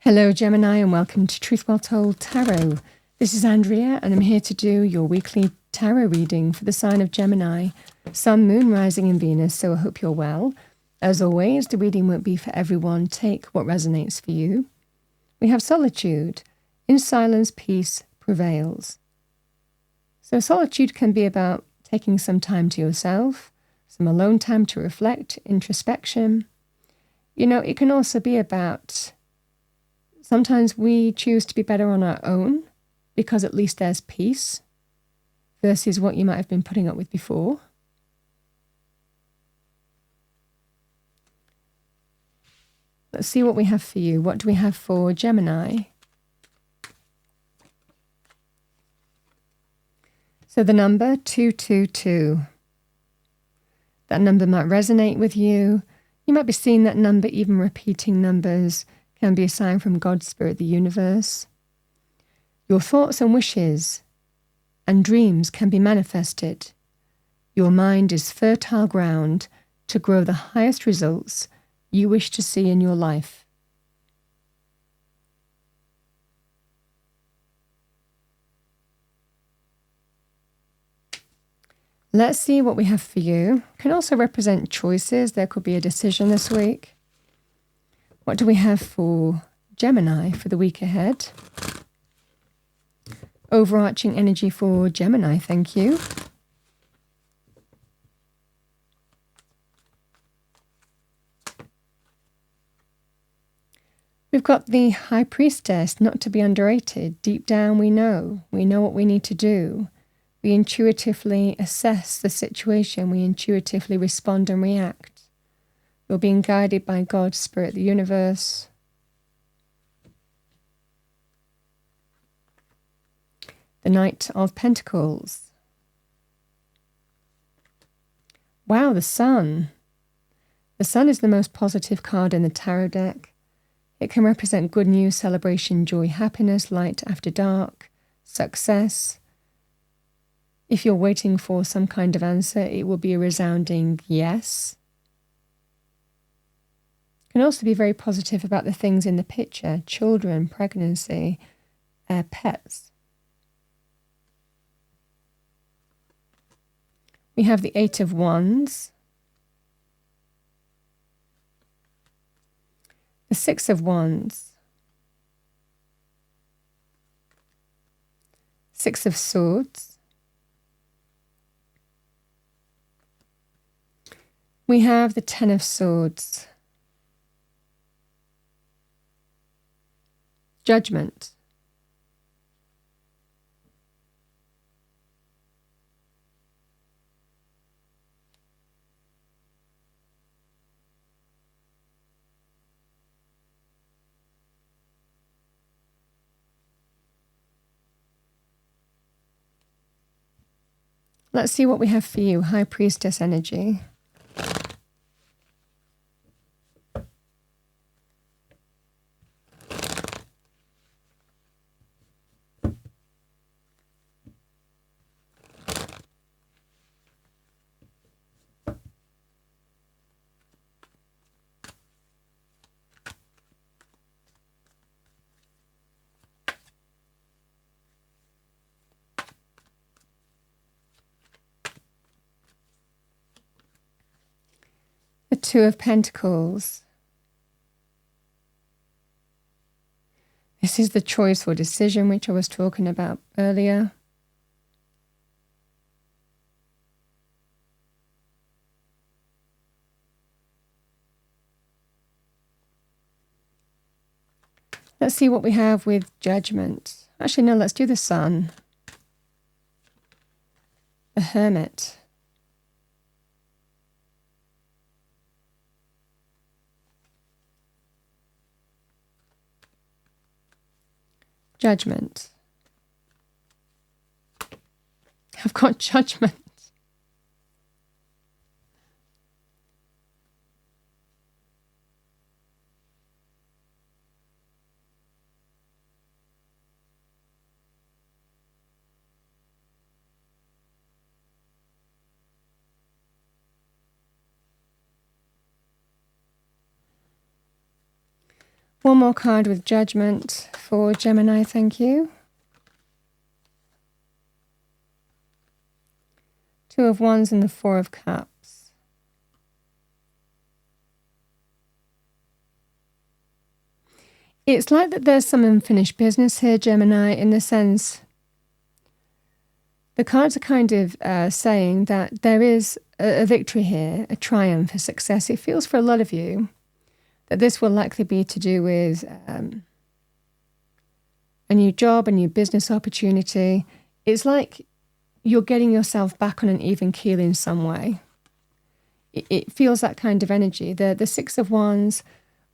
Hello, Gemini, and welcome to Truth Well Told Tarot. This is Andrea, and I'm here to do your weekly tarot reading for the sign of Gemini, Sun, Moon, Rising, and Venus, so I hope you're well. As always, the reading won't be for everyone. Take what resonates for you. We have solitude. In silence, peace prevails. So solitude can be about taking some time to yourself, some alone time to reflect, introspection. It can also be about sometimes we choose to be better on our own because at least there's peace versus what you might have been putting up with before. Let's see what we have for you. What do we have for Gemini? So the number 222. That number might resonate with you. You might be seeing that number, even repeating numbers can be a sign from God, Spirit, the universe. Your thoughts and wishes and dreams can be manifested. Your mind is fertile ground to grow the highest results you wish to see in your life. Let's see what we have for you. It can also represent choices. There could be a decision this week. What do we have for Gemini for the week ahead? Overarching energy for Gemini, thank you. We've got the High Priestess, not to be underrated. Deep down we know what we need to do. We intuitively assess the situation. We intuitively respond and react. You're being guided by God, Spirit, the universe. The Knight of Pentacles. Wow, the Sun. The Sun is the most positive card in the tarot deck. It can represent good news, celebration, joy, happiness, light after dark, success. If you're waiting for some kind of answer, it will be a resounding yes. It can also be very positive about the things in the picture, children, pregnancy, pets. We have the Eight of Wands, the Six of Wands, Six of Swords. We have the Ten of Swords, Judgment. Let's see what we have for you, High Priestess energy. The Two of Pentacles. This is the choice or decision which I was talking about earlier. Let's see what we have with Judgment. Actually, no, let's do the Sun. The Hermit. Judgment. I've got Judgment. One more card with Judgment for Gemini, thank you. Two of Wands and the Four of Cups. It's like that there's some unfinished business here, Gemini, in the sense the cards are kind of saying that there is a victory here, a triumph, a success. It feels for a lot of you that this will likely be to do with a new job, a new business opportunity. It's like you're getting yourself back on an even keel in some way. It feels that kind of energy. The Six of Wands,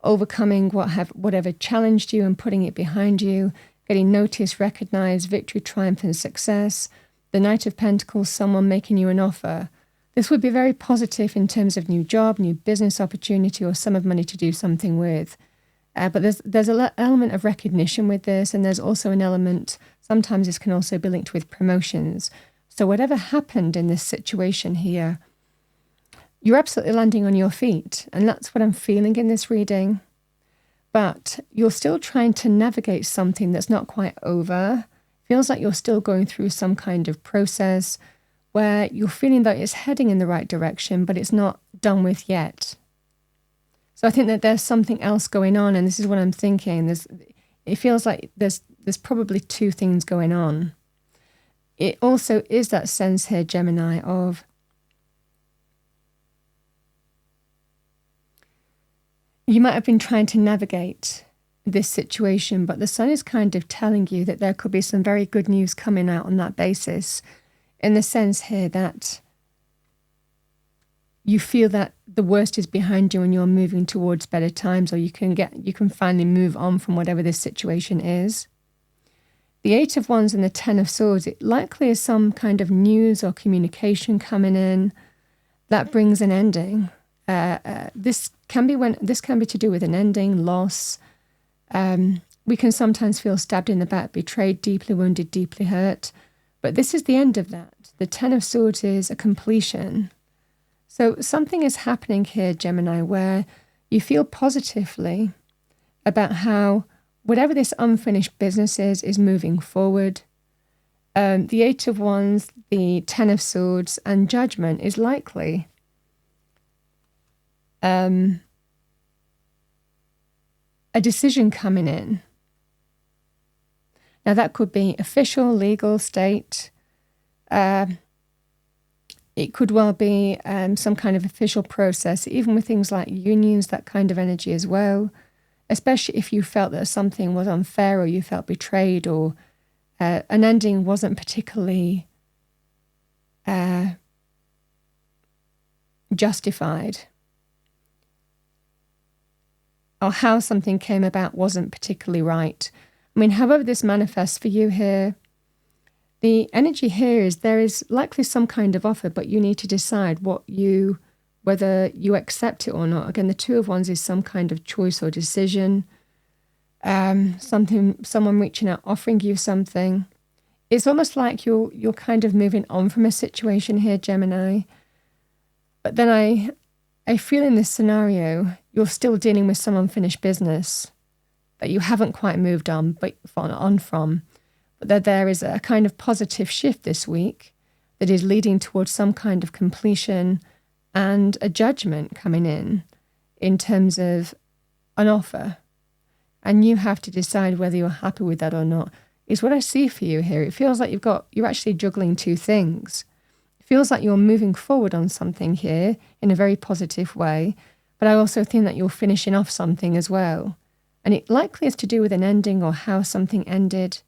overcoming whatever challenged you and putting it behind you, getting noticed, recognized, victory, triumph, and success. The Knight of Pentacles, someone making you an offer. This would be very positive in terms of new job, new business opportunity, or sum of money to do something with. But there's an element of recognition with this, and there's also an element, sometimes this can also be linked with promotions. So whatever happened in this situation here, you're absolutely landing on your feet, and that's what I'm feeling in this reading. But you're still trying to navigate something that's not quite over. Feels like you're still going through some kind of process where you're feeling that it's heading in the right direction, but it's not done with yet. So I think that there's something else going on, and this is what I'm thinking. It feels like there's probably two things going on. It also is that sense here, Gemini, of you might have been trying to navigate this situation, but the sun is kind of telling you that there could be some very good news coming out on that basis, in the sense here that you feel that the worst is behind you and you're moving towards better times, or you can finally move on from whatever this situation is. The Eight of Wands and the Ten of Swords, it likely is some kind of news or communication coming in that brings an ending. This can be to do with an ending, loss. We can sometimes feel stabbed in the back, betrayed, deeply wounded, deeply hurt. But this is the end of that. The Ten of Swords is a completion. So something is happening here, Gemini, where you feel positively about how whatever this unfinished business is moving forward. The Eight of Wands, the Ten of Swords, and Judgment is likely a decision coming in. Now that could be official, legal, state. It could well be some kind of official process, even with things like unions, that kind of energy as well, especially if you felt that something was unfair or you felt betrayed, or an ending wasn't particularly justified, or how something came about wasn't particularly right. I mean, however this manifests for you here, the energy here is there is likely some kind of offer, but you need to decide whether you accept it or not. Again, the Two of Wands is some kind of choice or decision. Someone reaching out, offering you something. It's almost like you're kind of moving on from a situation here, Gemini. But then I feel in this scenario, you're still dealing with some unfinished business that you haven't quite moved on from. But that there is a kind of positive shift this week that is leading towards some kind of completion and a judgment coming in terms of an offer. And you have to decide whether you're happy with that or not, is what I see for you here. It feels like you're actually juggling two things. It feels like you're moving forward on something here in a very positive way, but I also think that you're finishing off something as well. And it likely is to do with an ending or how something ended.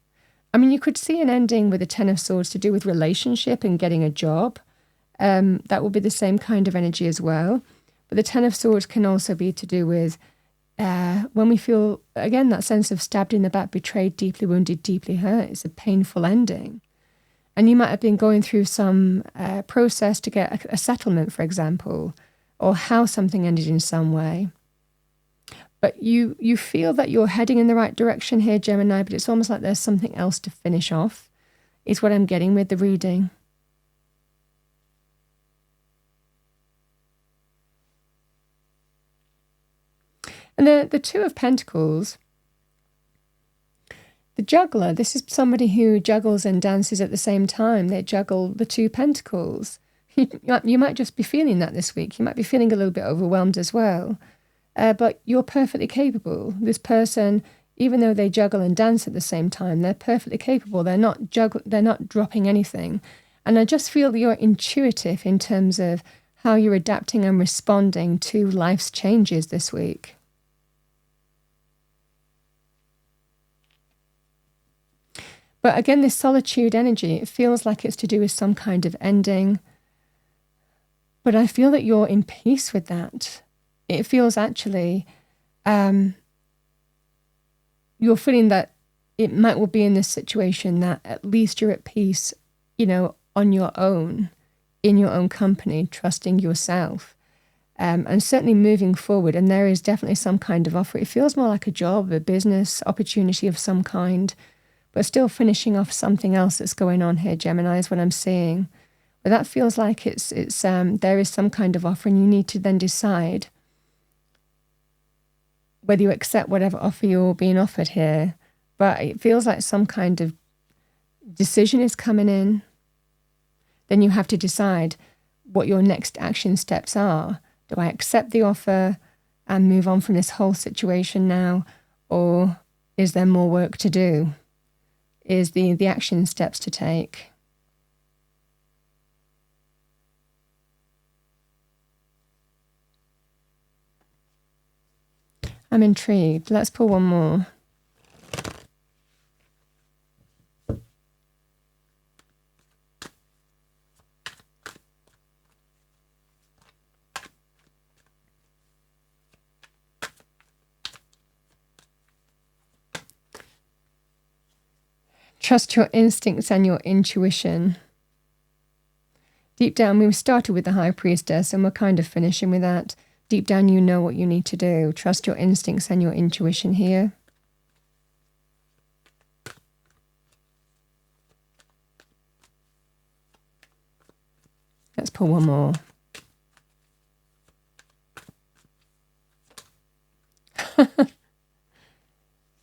I mean, you could see an ending with the Ten of Swords to do with relationship and getting a job. That will be the same kind of energy as well. But the Ten of Swords can also be to do with when we feel, again, that sense of stabbed in the back, betrayed, deeply wounded, deeply hurt. It's a painful ending. And you might have been going through some process to get a settlement, for example, or how something ended in some way. But you feel that you're heading in the right direction here, Gemini, but it's almost like there's something else to finish off, is what I'm getting with the reading. And the Two of Pentacles, the juggler, this is somebody who juggles and dances at the same time. They juggle the two pentacles. You might just be feeling that this week. You might be feeling a little bit overwhelmed as well. But you're perfectly capable. This person, even though they juggle and dance at the same time, they're perfectly capable. They're not dropping anything. And I just feel that you're intuitive in terms of how you're adapting and responding to life's changes this week. But again, this solitude energy, it feels like it's to do with some kind of ending. But I feel that you're in peace with that. It feels actually, you're feeling that it might well be in this situation that at least you're at peace, on your own, in your own company, trusting yourself, and certainly moving forward. And there is definitely some kind of offer. It feels more like a job, a business opportunity of some kind, but still finishing off something else that's going on here, Gemini, is what I'm seeing. But that feels like it's there is some kind of offer, and you need to then decide whether you accept whatever offer you're being offered here. But it feels like some kind of decision is coming in. Then you have to decide what your next action steps are. Do I accept the offer and move on from this whole situation now? Or is there more work to do? Is the action steps to take? I'm intrigued. Let's pull one more. Trust your instincts and your intuition. Deep down, we started with the High Priestess, and we're kind of finishing with that. Deep down, you know what you need to do. Trust your instincts and your intuition here. Let's pull one more.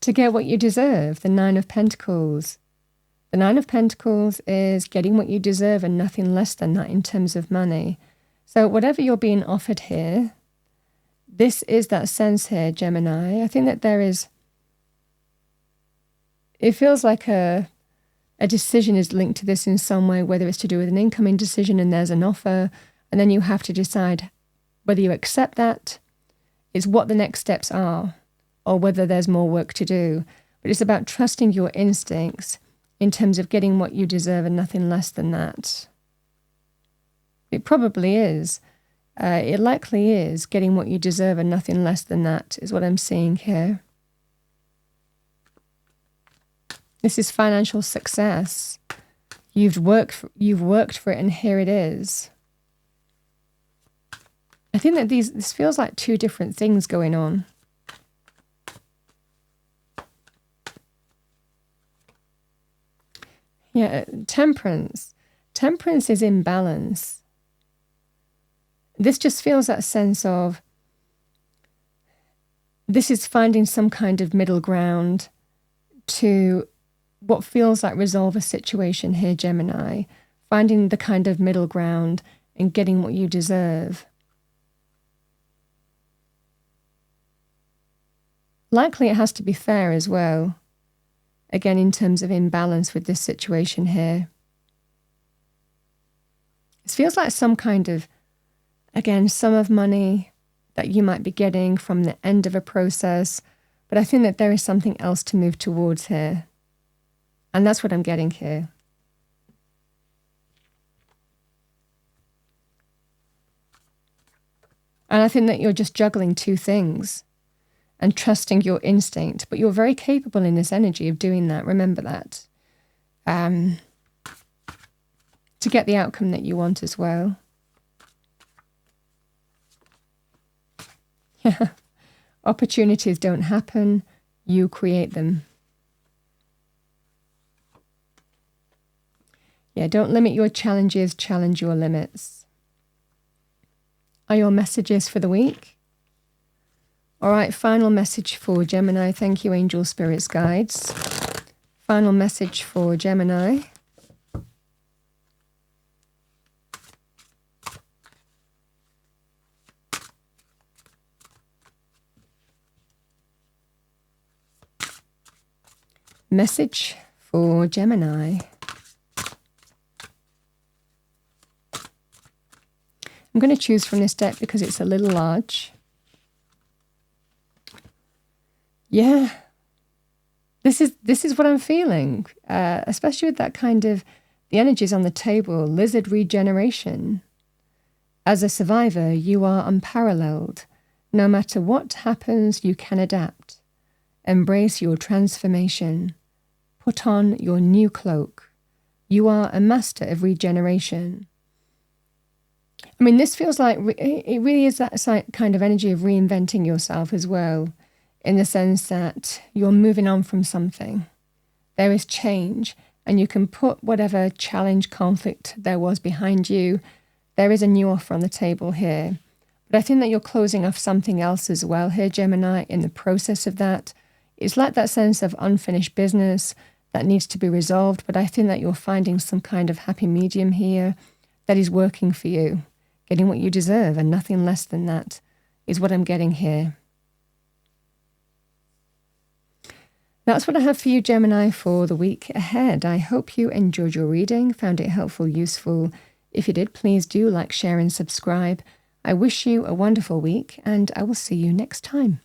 To get what you deserve, the Nine of Pentacles. The Nine of Pentacles is getting what you deserve and nothing less than that in terms of money. So whatever you're being offered here, this is that sense here, Gemini. I think that there is, it feels like a decision is linked to this in some way, whether it's to do with an incoming decision and there's an offer, and then you have to decide whether you accept that, is what the next steps are, or whether there's more work to do. But it's about trusting your instincts in terms of getting what you deserve and nothing less than that. It probably is. It likely is getting what you deserve and nothing less than that, is what I'm seeing here. This is financial success. You've worked for it, and here it is. I think that this feels like two different things going on. Yeah, temperance. Temperance is in balance. This just feels that sense of, this is finding some kind of middle ground to what feels like resolve a situation here, Gemini. Finding the kind of middle ground and getting what you deserve. Likely it has to be fair as well. Again, in terms of imbalance with this situation here. It feels like some kind of, again, sum of money that you might be getting from the end of a process. But I think that there is something else to move towards here. And that's what I'm getting here. And I think that you're just juggling two things and trusting your instinct. But you're very capable in this energy of doing that. Remember that. To get the outcome that you want as well. Yeah. Opportunities don't happen. You create them. Yeah, don't limit your challenges, challenge your limits. Are your messages for the week? All right, final message for Gemini. Thank you, angel spirits, guides. Final message for Gemini. Message for Gemini. I'm going to choose from this deck because it's a little large. Yeah, this is what I'm feeling, especially with that kind of, the energies on the table, lizard regeneration. As a survivor, you are unparalleled. No matter what happens, you can adapt. Embrace your transformation. Put on your new cloak. You are a master of regeneration. I mean, this feels like it really is that kind of energy of reinventing yourself as well, in the sense that you're moving on from something. There is change, and you can put whatever challenge, conflict there was behind you. There is a new offer on the table here. But I think that you're closing off something else as well here, Gemini, in the process of that. It's like that sense of unfinished business that needs to be resolved, but I think that you're finding some kind of happy medium here that is working for you, getting what you deserve, and nothing less than that is what I'm getting here. That's what I have for you, Gemini, for the week ahead. I hope you enjoyed your reading, found it helpful, useful. If you did, please do like, share, and subscribe. I wish you a wonderful week, and I will see you next time.